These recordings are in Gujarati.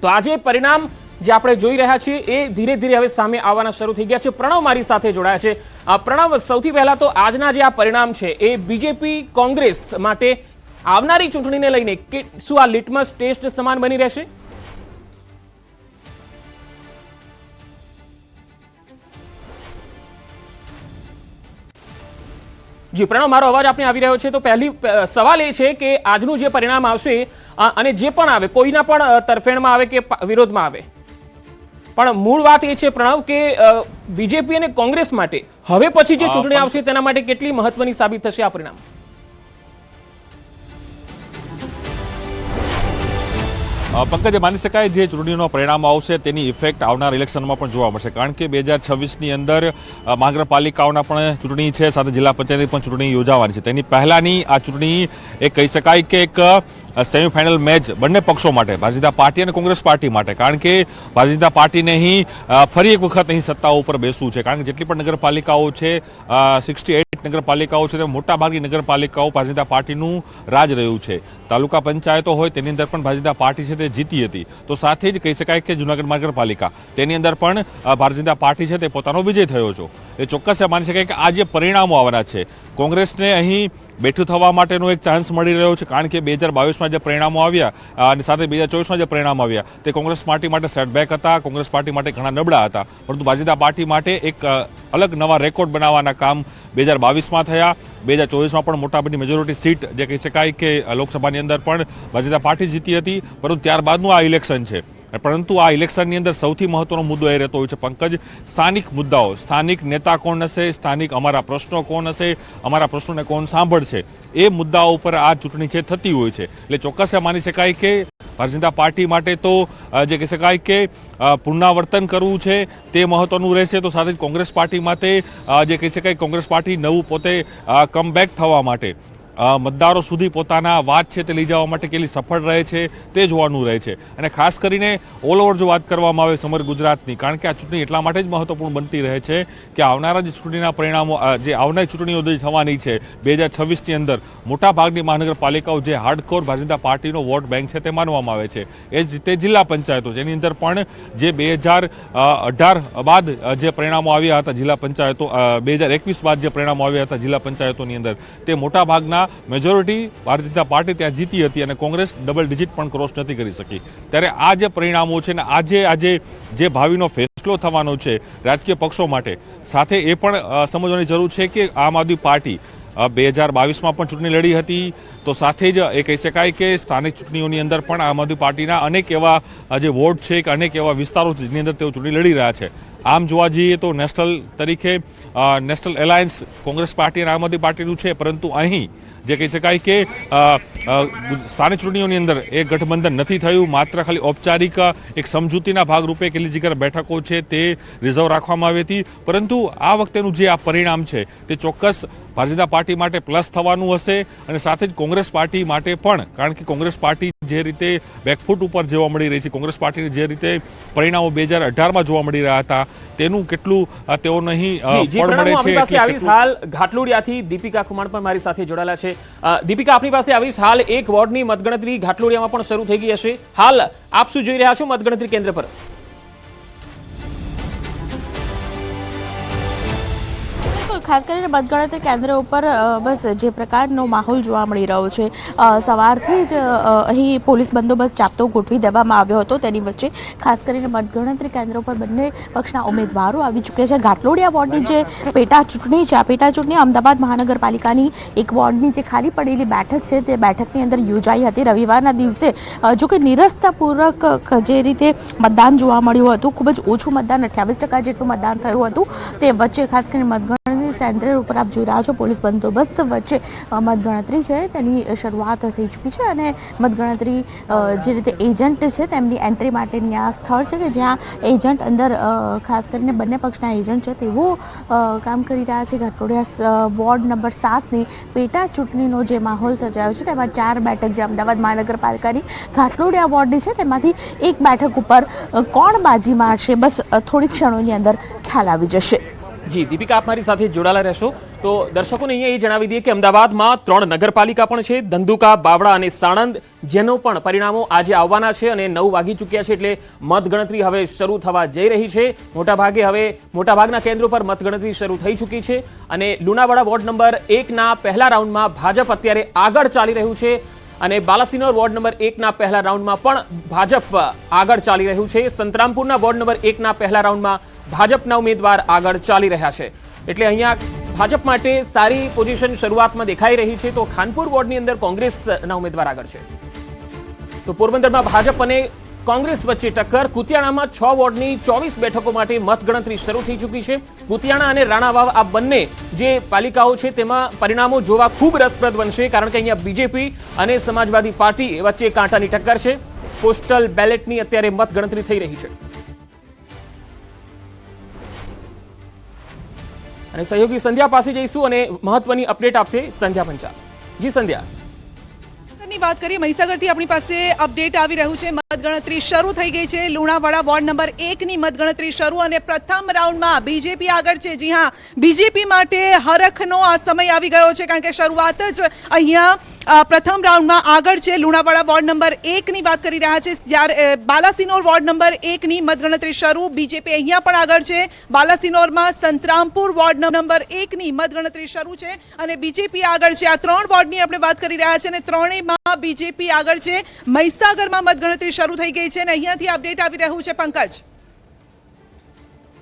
તો આજે પરિણામ જે આપણે જોઈ રહ્યા છીએ એ ધીરે ધીરે હવે સામે આવવાના શરૂ થઈ ગયા છે। પ્રણવ મારી સાથે જોડાયા છે। પ્રણવ, સૌથી પહેલા તો આજના જે આ પરિણામ છે એ બીજેપી કોંગ્રેસ માટે આવનારી ચૂંટણીને લઈને શું આ લિટમસ ટેસ્ટ સમાન બની રહેશે? જી પ્રણવ, મારો અવાજ આપને આવી રહ્યો છે? તો પહેલી સવાલ એ છે કે આજનું જે પરિણામ આવશે અને જે પણ આવે, કોઈના પણ તરફેણમાં આવે કે વિરોધમાં આવે, પણ મૂળ વાત એ છે પ્રણવ કે બીજેપી અને કોંગ્રેસ માટે હવે પછી જે ચૂંટણી આવશે તેના માટે કેટલી મહત્વની સાબિત થશે આ પરિણામ? પંકજ, માની શકાય જે ચૂંટણીનો પરિણામ આવશે તેની ઇફેક્ટ આવનાર ઇલેક્શનમાં પણ જોવા મળશે, કારણ કે 2026ની અંદર મહાનગરપાલિકાઓના પણ ચૂંટણી છે, સાથે જિલ્લા પંચાયતની પણ ચૂંટણી યોજાવાની છે। તેની પહેલાની આ ચૂંટણી એ કહી શકાય કે એક સેમીફાઇનલ મેચ બંને પક્ષો માટે, ભારતીય જનતા પાર્ટી અને કોંગ્રેસ પાર્ટી માટે, કારણ કે ભારતીય જનતા પાર્ટીને અહીં ફરી એક વખત અહીં સત્તા ઉપર બેસવું છે, કારણ કે જેટલી પણ નગરપાલિકાઓ છે 68 નગરપાલિકાઓ છે, તેમાં મોટાભાગની નગરપાલિકાઓ ભારતીય જનતા પાર્ટીનું રાજ રહ્યું છે। તાલુકા પંચાયતો હોય તેની અંદર પણ ભારતીય જનતા પાર્ટી છે તે જીતી હતી, તો સાથે જ કહી શકાય કે જૂનાગઢ મહાનગરપાલિકા તેની અંદર પણ ભારતીય જનતા પાર્ટી છે તે પોતાનો વિજય થયો છે। એ ચોક્કસ માની શકાય કે આ જે પરિણામો આવવાના છે, કોંગ્રેસને અહીં બેઠું થવા માટેનો એક ચાન્સ મળી રહ્યો છે, કારણ કે 2022માં જે પરિણામો આવ્યા અને સાથે 2024માં જે પરિણામ આવ્યા તે કોંગ્રેસ પાર્ટી માટે સેટબેક હતા, કોંગ્રેસ પાર્ટી માટે ઘણા નબળા હતા, પરંતુ ભારતીય જનતા પાર્ટી માટે એક અલગ નવા રેકોર્ડ બનાવવાના કામ 2022માં થયા। 2024માં પણ મોટાભાગની મેજોરિટી સીટ જે કહી શકાય કે લોકસભાની અંદર પણ ભારતીય જનતા પાર્ટી જીતી હતી, પરંતુ ત્યારબાદનું આ ઇલેક્શન છે, પરંતુ આ ઇલેક્શનની અંદર સૌથી મહત્વનો મુદ્દો એ રહેતો હોય છે પંકજ, સ્થાનિક મુદ્દાઓ, સ્થાનિક નેતા કોણ હશે, સ્થાનિક અમારા પ્રશ્નો કોણ હશે, અમારા પ્રશ્નોને કોણ સાંભળશે, એ મુદ્દાઓ ઉપર આ ચૂંટણી છે થતી હોય છે। એટલે ચોક્કસ માની શકાય કે ભારતીય જનતા પાર્ટી માટે તો જે કહી શકાય કે પુનરાવર્તન કરવું છે તે મહત્વનું રહેશે, તો સાથે જ કોંગ્રેસ પાર્ટી માટે જે કહી શકાય કોંગ્રેસ પાર્ટી નવું પોતે કમબેક થવા માટે મતદારો સુધી પોતાના વાત છે તે લઈ જવા માટે કેટલી સફળ રહે છે તે જોવાનું રહે છે। અને ખાસ કરીને ઓલ ઓવર જો વાત કરવામાં આવે સમગ્ર ગુજરાતની, કારણ કે આ ચૂંટણી એટલા માટે જ મહત્વપૂર્ણ બનતી રહે છે કે આવનારા જે ચૂંટણીના પરિણામો, જે આવનારી ચૂંટણીઓ જે થવાની છે 2026ની અંદર, મોટાભાગની મહાનગરપાલિકાઓ જે હાર્ડકોર ભારતીય જનતા પાર્ટીનો વોટ બેંક છે તે માનવામાં આવે છે। એ જ રીતે જિલ્લા પંચાયતો, જેની અંદર પણ જે 2018 બાદ જે પરિણામો આવ્યા હતા જિલ્લા પંચાયતો, 2021 બાદ જે પરિણામો આવ્યા હતા જિલ્લા પંચાયતોની અંદર, તે મોટાભાગના મેજોરિટી ભારતીય જનતા પાર્ટી ત્યાં જીતી હતી અને કોંગ્રેસ ડબલ ડિજિટ પણ ક્રોસ નથી કરી શકી। ત્યારે આ જે પરિણામો છે ને આજે જે ભાવિનો ફેસલો થવાનો છે રાજકીય પક્ષો માટે, સાથે એ પણ સમજવાની જરૂર છે કે આમ આદમી પાર્ટી 2022માં પણ ચૂંટણી લડી હતી, તો સાથે જ એ કહી શકાય કે સ્થાનિક ચૂંટણીઓની અંદર પણ આમ આદમી પાર્ટીના અનેક એવા જે વોર્ડ છે કે અનેક એવા વિસ્તારો છે જેની અંદર તેઓ ચૂંટણી લડી રહ્યા છે। આમ જોવા જઈએ તો નેશનલ તરીકે નેશનલ એલાયન્સ કોંગ્રેસ પાર્ટી અને આમ આદમી પાર્ટીનું છે, પરંતુ અહીં જે કહી શકાય કે સ્થાનિક ચૂંટણીઓની અંદર એ ગઠબંધન નથી થયું, માત્ર ખાલી ઔપચારિક એક સમજૂતીના ભાગરૂપે કેટલી જગ્યાએ બેઠકો છે તે રિઝર્વ રાખવામાં આવી હતી, પરંતુ આ વખતેનું જે આ પરિણામ છે તે ચોક્કસ ભારતીય જનતા પાર્ટી માટે પ્લસ થવાનું હશે અને સાથે જ કોંગ્રેસ પાર્ટી માટે પણ, કારણ કે કોંગ્રેસ પાર્ટી જે રીતે બેકફૂટ ઉપર જોવા મળી રહી છે, કોંગ્રેસ પાર્ટીને જે રીતે પરિણામો 2018માં જોવા મળી રહ્યા હતા તેનું કેટલું તેઓ નહીં ફળ મળે છે। હાલ ઘાટલોડિયાથી દીપિકા ખુમાણ પણ મારી સાથે જોડાયેલા છે। દીપિકા, આપની પાસે આવીશ। હાલ એક વોર્ડની મતગણતરી ઘાટલોડિયામાં પણ શરૂ થઈ ગઈ હશે, હાલ આપ શું જોઈ રહ્યા છો મતગણતરી કેન્દ્ર પર? ખાસ કરીને મતગણતરી કેન્દ્ર ઉપર બસ જે પ્રકારનો માહોલ જોવા મળી રહ્યો છે, સવારથી જ અહીં પોલીસ બંદોબસ્ત ચાપતો ગોઠવી દેવામાં આવ્યો હતો, તેની વચ્ચે ખાસ કરીને મતગણતરી કેન્દ્ર ઉપર બંને પક્ષના ઉમેદવારો આવી ચૂક્યા છે। ઘાટલોડિયા વોર્ડની જે પેટા ચૂંટણી છે, આ પેટા ચૂંટણી અમદાવાદ મહાનગરપાલિકાની એક વોર્ડની જે ખાલી પડેલી બેઠક છે તે બેઠકની અંદર યોજાઈ હતી રવિવારના દિવસે। જો કે નિરસ્તાપૂર્વક જે રીતે મતદાન જોવા મળ્યું હતું, ખૂબ જ ઓછું મતદાન, 28% જેટલું મતદાન થયું હતું, તે વચ્ચે ખાસ કરીને મતગણતરી કેન્દ્ર ઉપર આપ જોઈ રહ્યા છો પોલીસ બંદોબસ્ત વચ્ચે મતગણતરી છે તેની શરૂઆત થઈ ચૂકી છે અને મતગણતરી જે રીતે એજન્ટ છે તેમની એન્ટ્રી માટેની આ સ્થળ છે કે જ્યાં એજન્ટ અંદર ખાસ કરીને બંને પક્ષના એજન્ટ છે તેઓ કામ કરી રહ્યા છે। ઘાટલોડિયા વોર્ડ નંબર 7ની પેટા ચૂંટણીનો જે માહોલ સર્જાયો છે તેમાં 4 બેઠક જે અમદાવાદ મહાનગરપાલિકાની ઘાટલોડિયા વોર્ડની છે તેમાંથી એક બેઠક ઉપર કોણ બાજી મારશે બસ થોડી ક્ષણોની અંદર ખ્યાલ આવી જશે। જી દીપિકા, આપ મારી સાથે જોડાયેલા રહેશો। તો દર્શકોને અહીંયા એ જણાવી દઈએ કે અમદાવાદમાં 3 નગરપાલિકા પણ છે, ધંધુકા, બાવળા અને સાણંદ, જેનો પણ પરિણામો આજે આવવાના છે અને 9 વાગી ચૂક્યા છે, એટલે મતગણતરી હવે શરૂ થવા જઈ રહી છે. મોટાભાગના કેન્દ્રો પર મતગણતરી શરૂ થઈ ચૂકી છે અને લુણાવાડા વોર્ડ નંબર 1ના પહેલા રાઉન્ડમાં ભાજપ અત્યારે આગળ ચાલી રહ્યું છે અને બાલાસિનોર વોર્ડ નંબર 1ના પહેલા રાઉન્ડમાં પણ ભાજપ આગળ ચાલી રહ્યું છે. સંતરામપુરના વોર્ડ નંબર 1ના પહેલા રાઉન્ડમાં ભાજપના ઉમેદવાર આગળ ચાલી રહ્યા છે, એટલે અહીંયા ભાજપ માટે સારી પોઝિશન શરૂઆતમાં દેખાઈ રહી છે. તો ખાનપુર વોર્ડની અંદર કોંગ્રેસના ઉમેદવાર આગળ છે. તો પોરબંદરમાં ભાજપ અને કોંગ્રેસ વચ્ચે ટક્કર. કુતિયાણામાં 6 વોર્ડની 24 બેઠકો માટે મતગણતરી શરૂ થઈ ચૂકી છે. કુતિયાણા અને રાણાવાવ આ બંને જે પાલિકાઓ છે તેમાં પરિણામો જોવા ખૂબ રસપ્રદ બનશે, કારણ કે અહીંયા બીજેપી અને સમાજવાદી પાર્ટી વચ્ચે કાંટાની ટક્કર છે. પોસ્ટલ બેલેટની અત્યારે મતગણતરી થઈ રહી છે અને સહયોગી સંધ્યા પાસે જઈશું અને મહત્વની અપડેટ આપશે સંધ્યા પંચાલ. જી સંધ્યા. ની વાત કરીએ, મહીસાગરથી આપણી પાસે અપડેટ આવી રહ્યું છે. મતગણતરી શરૂ થઈ ગઈ છે. લુણાવાડા વોર્ડ નંબર 1ની મતગણતરી શરૂ અને પ્રથમ રાઉન્ડમાં બીજેપી આગળ છે. જી હા, બીજેપી માટે હરખનો આ સમય આવી ગયો છે, કારણ કે શરૂઆત જ અહીંયા પ્રથમ રાઉન્ડમાં આગળ છે. લુણાવાડા વોર્ડ નંબર 1ની વાત કરી રહ્યા છે, જ્યારે બાલાસિનોર વોર્ડ નંબર 1ની મતગણતરી શરૂ. બીજેપી અહીંયા પણ આગળ છે. બાલાસિનોરમાં સંતરામપુર વોર્ડ નંબર 1ની મતગણતરી શરૂ છે અને બીજેપી આગળ છે. આ 3 વોર્ડની આપણે વાત કરી રહ્યા છે અને ત્રણેયમાં બીજેપી આગળ છે. મહીસાગરમાં મતગણતરી શરૂ થઈ ગઈ છે અને અહીંયાથી અપડેટ આવી રહ્યું છે. પંકજ,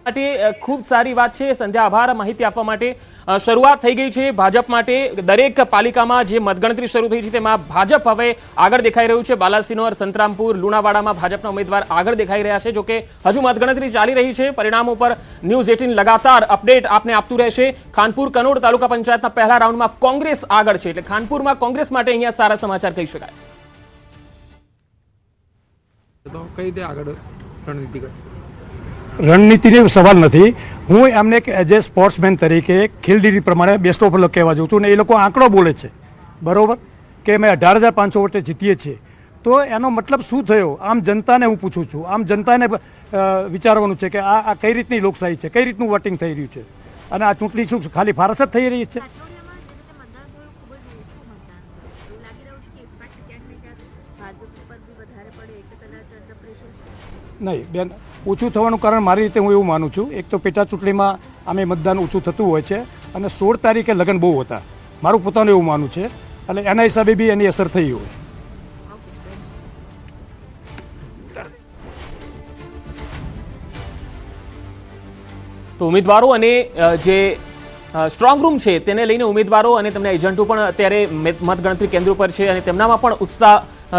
માટે ખૂબ સારી વાત છે સંધ્યા, આભાર માહિતી આપવા માટે. શરૂઆત થઈ ગઈ છે ભાજપ માટે. દરેક પાલિકામાં જે મતગણતરી શરૂ થઈ છે તેમાં ભાજપ હવે આગળ દેખાઈ રહ્યું છે. બાલાસિનોર, સંતરામપુર, લુણાવાડામાં ભાજપના ઉમેદવાર આગળ દેખાઈ રહ્યા છે. જોકે હજુ મતગણતરી ચાલી રહી છે. પરિણામો પર ન્યૂઝ 18 લગાતાર અપડેટ આપને આપતું રહેશે. ખાનપુર કનોડ તાલુકા પંચાયતના પહેલા રાઉન્ડમાં કોંગ્રેસ આગળ છે, એટલે ખાનપુરમાં કોંગ્રેસ માટે અહીંયા સારા સમાચાર કહી શકાય. તો કઈ રીતે આગળ રણનીતિ રણનીતિનો સવાલ નથી. હું એમને એક એઝ એ સ્પોર્ટ્સમેન તરીકે ખેલદીદી પ્રમાણે બેસ્ટ ઓફ લક કહેવા જાઉં છું ને એ લોકો આંકડો બોલે છે, બરોબર, કે અમે 18,500 વોટે જીતીએ છીએ. તો એનો મતલબ શું થયો? આમ જનતાને હું પૂછું છું, આમ જનતાને વિચારવાનું છે કે આ કઈ રીતની લોકશાહી છે, કઈ રીતનું વોટિંગ થઈ રહ્યું છે અને આ ચૂંટણી શું ખાલી ફારસ જ થઈ રહી છે? નહીં બેન, ઓછું થવાનું કારણ મારી રીતે હું એવું માનું છું, એક તો પેટા ચૂંટણીમાં અમે મતદાન ઓછું થતું હોય છે અને 16 તારીખે લગ્ન બહુ હતા, મારું પોતાનું એવું માનવું છે, એટલે એના હિસાબે બી એની અસર થઈ હોય. તો ઉમેદવારો અને જે સ્ટ્રોંગ રૂમ છે તેને લઈને ઉમેદવારો અને તેમના એજન્ટો પણ અત્યારે મતગણતરી કેન્દ્રો પર છે અને તેમનામાં પણ ઉત્સાહ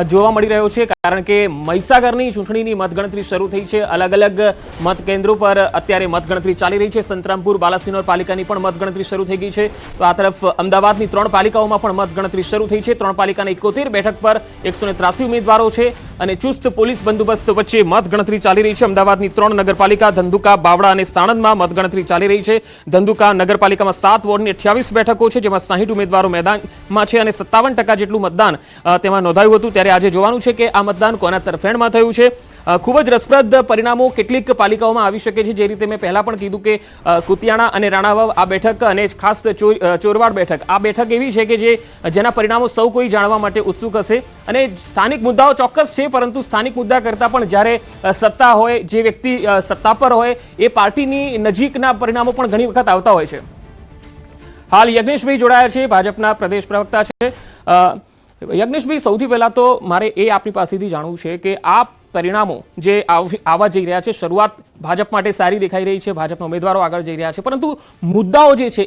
જોવા મળી રહ્યો છે, કારણ કે મહીસાગરની ચૂંટણીની મતગણતરી શરૂ થઈ છે. અલગ અલગ મતકેન્દ્રો પર અત્યારે મતગણતરી ચાલી રહી છે. સંતરામપુર, બાલાસિનોર પાલિકાની પણ મતગણતરી શરૂ થઈ ગઈ છે. તો આ તરફ અમદાવાદની 3 પાલિકાઓમાં પણ મતગણતરી શરૂ થઈ છે. 3 પાલિકાના 71 બેઠક પર 183 ઉમેદવારો છે અને ચુસ્ત પોલીસ બંદોબસ્ત વચ્ચે મતગણતરી ચાલી રહી છે. અમદાવાદની 3 નગરપાલિકા ધંધુકા, બાવળા અને સાણંદમાં મતગણતરી ચાલી રહી છે. ધંધુકા નગરપાલિકામાં 7 વોર્ડની 28 બેઠકો છે, જેમાં 60 ઉમેદવારો મેદાનમાં છે અને 57% જેટલું મતદાન તેમાં નોંધાયું હતું. ત્યારે આજે જોવાનું છે કે આ મતદાન કોના તરફેણમાં થયું છે. ખૂબ જ રસપ્રદ પરિણામો કેટલીક પાલિકાઓમાં આવી શકે છે. જે રીતે મેં પહેલા પણ કીધું કે કુતિયાણા અને રાણાવાવ આ બેઠક અને ખાસ ચોરવાડ બેઠક, આ બેઠક એવી છે કે જેના પરિણામો સૌ કોઈ જાણવા માટે ઉત્સુક હશે અને સ્થાનિક મુદ્દાઓ ચોક્કસ છે, પરંતુ સ્થાનિક મુદ્દા કરતાં પણ જ્યારે સત્તા હોય, જે વ્યક્તિ સત્તા પર હોય એ પાર્ટીની નજીકના પરિણામો પણ ઘણી વખત આવતા હોય છે. હાલ યજ્ઞેશભાઈ જોડાયા છે, ભાજપના પ્રદેશ પ્રવક્તા છે. યજ્ઞેશભાઈ, સૌથી પહેલા તો મારે એ આપની પાસેથી જાણવું છે કે આ પરિણામો જે આવવા જઈ રહ્યા છે, શરૂઆત ભાજપ માટે સારી દેખાઈ રહી છે, ભાજપના ઉમેદવારો આગળ જઈ રહ્યા છે, પરંતુ મુદ્દાઓ જે છે